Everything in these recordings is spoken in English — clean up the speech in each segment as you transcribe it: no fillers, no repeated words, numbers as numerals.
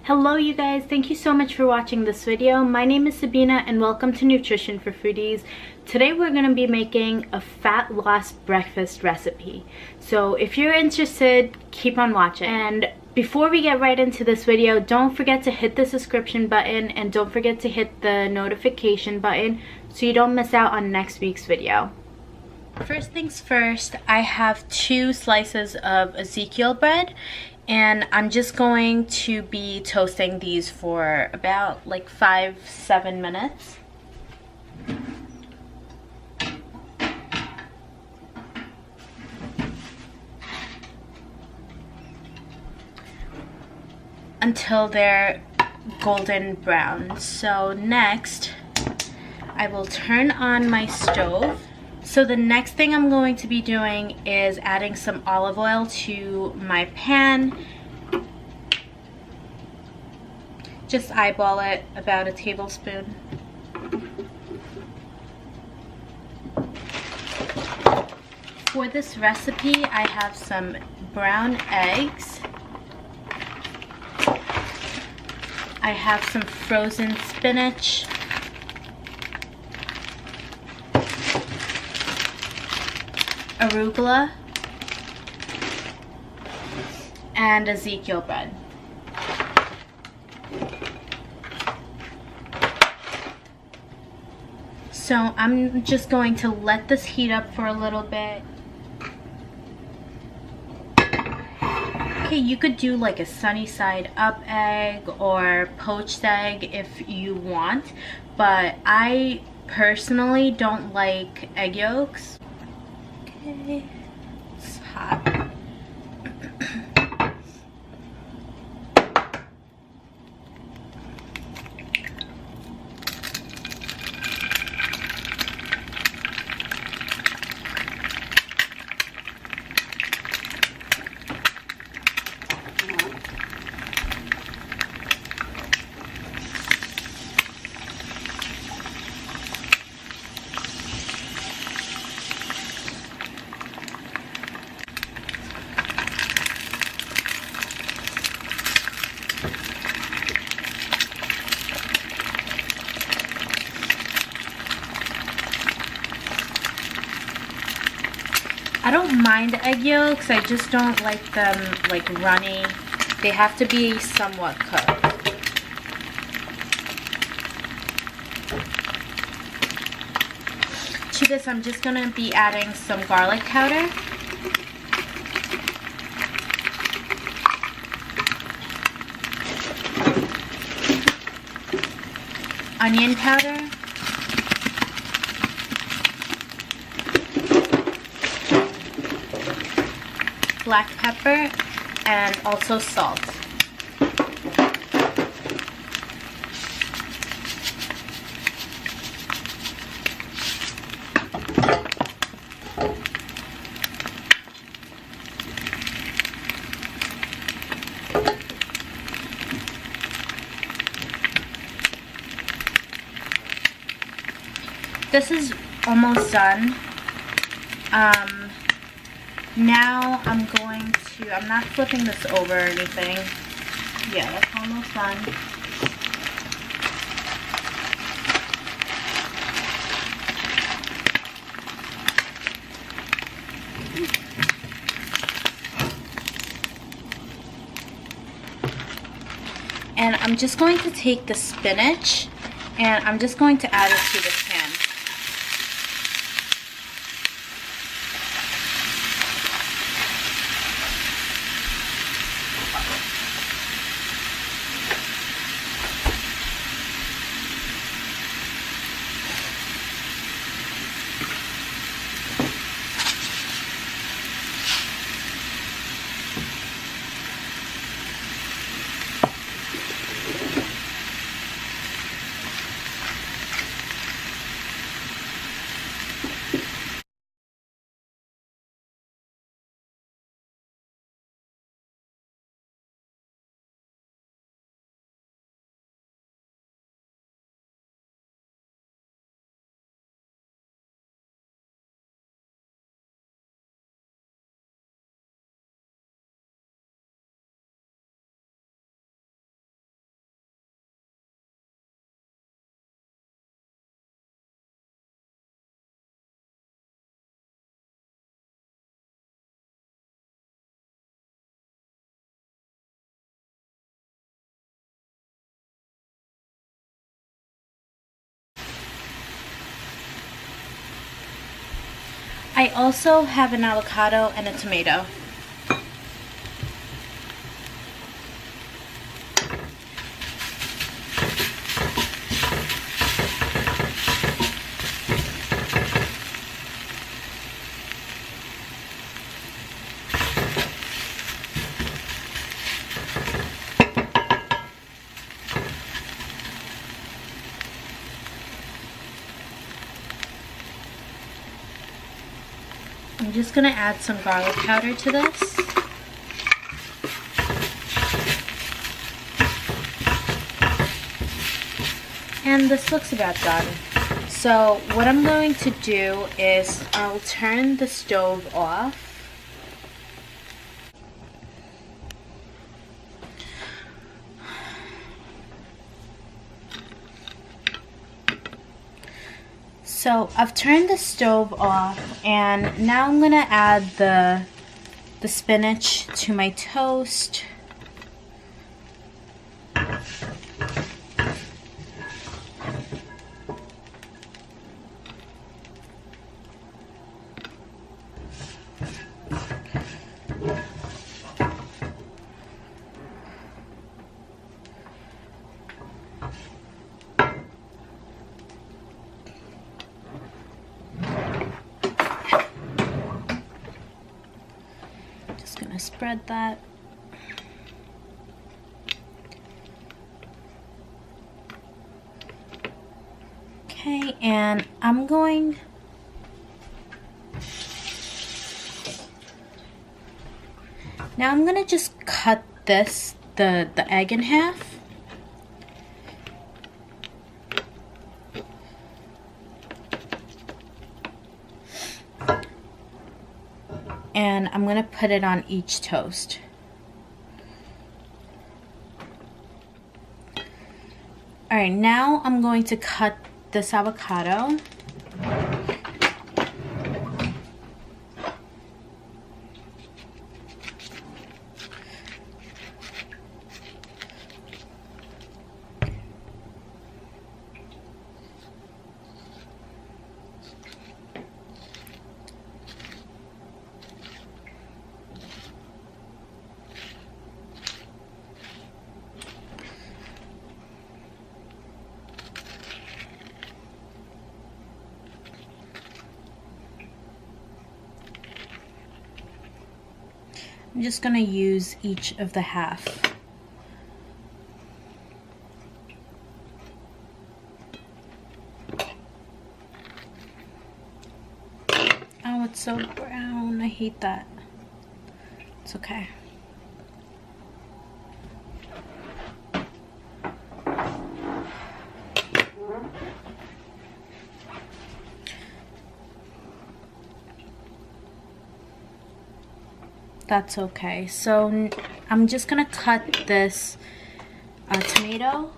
Hello you guys, thank you so much for watching this video. My name is Sabina and welcome to Nutrition for Foodies. Today we're going to be making a fat loss breakfast recipe. So if you're interested, keep on watching. And before we get right into this video, don't forget to hit the subscription button and don't forget to hit the notification button so you don't miss out on next week's video. First things first, I have 2 slices of Ezikial bread. And I'm just going to be toasting these for about like 5-7 minutes. Until they're golden brown. So next, I will turn on my stove. So the next thing I'm going to be doing is adding some olive oil to my pan. Just eyeball it, about a tablespoon. For this recipe, I have some brown eggs. I have some frozen spinach. Arugula, and Ezikial bread. So I'm just going to let this heat up for a little bit. Okay, you could do like a sunny side up egg or poached egg if you want, but I personally don't like egg yolks. Okay, it's hot. I don't mind egg yolks, I just don't like them like runny. They have to be somewhat cooked. To this, I'm just going to be adding some garlic powder. Onion powder. Black pepper, and also salt. This is almost done. Now I'm going to, I'm not flipping this over or anything. Yeah, that's almost done. And I'm just going to take the spinach and I'm just going to add it to this pan. I also have an avocado and a tomato. I'm just gonna add some garlic powder to this. And this looks about done. So what I'm going to do is I'll turn the stove off. So I've turned the stove off, and now I'm gonna add the spinach to my toast. Spread that. Okay, and I'm going to just cut the egg in half. And I'm going to put it on each toast. Alright, now I'm going to cut this avocado. I'm just going to use each of the half. Oh, it's so brown. I hate that. It's okay. That's okay. So I'm just gonna cut this tomato.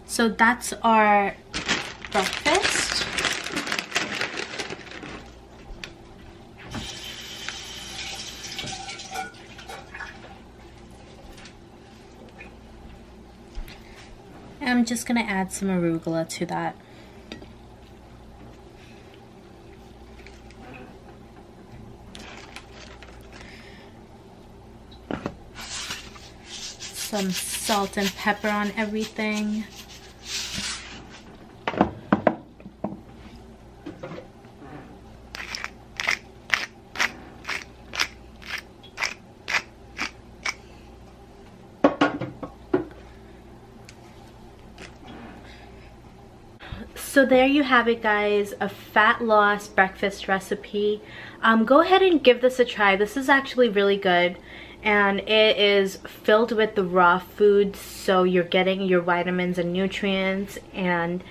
So that's our breakfast. And I'm just gonna add some arugula to that. Some salt and pepper on everything. So there you have it, guys, a fat loss breakfast recipe. Go ahead and give this a try. This is actually really good. and it is filled with the raw foods, so you're getting your vitamins and nutrients. And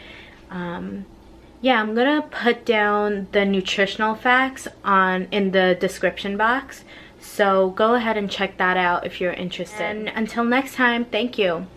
yeah, I'm gonna put down the nutritional facts in the description box, so go ahead and check that out if you're interested. And until next time, thank you.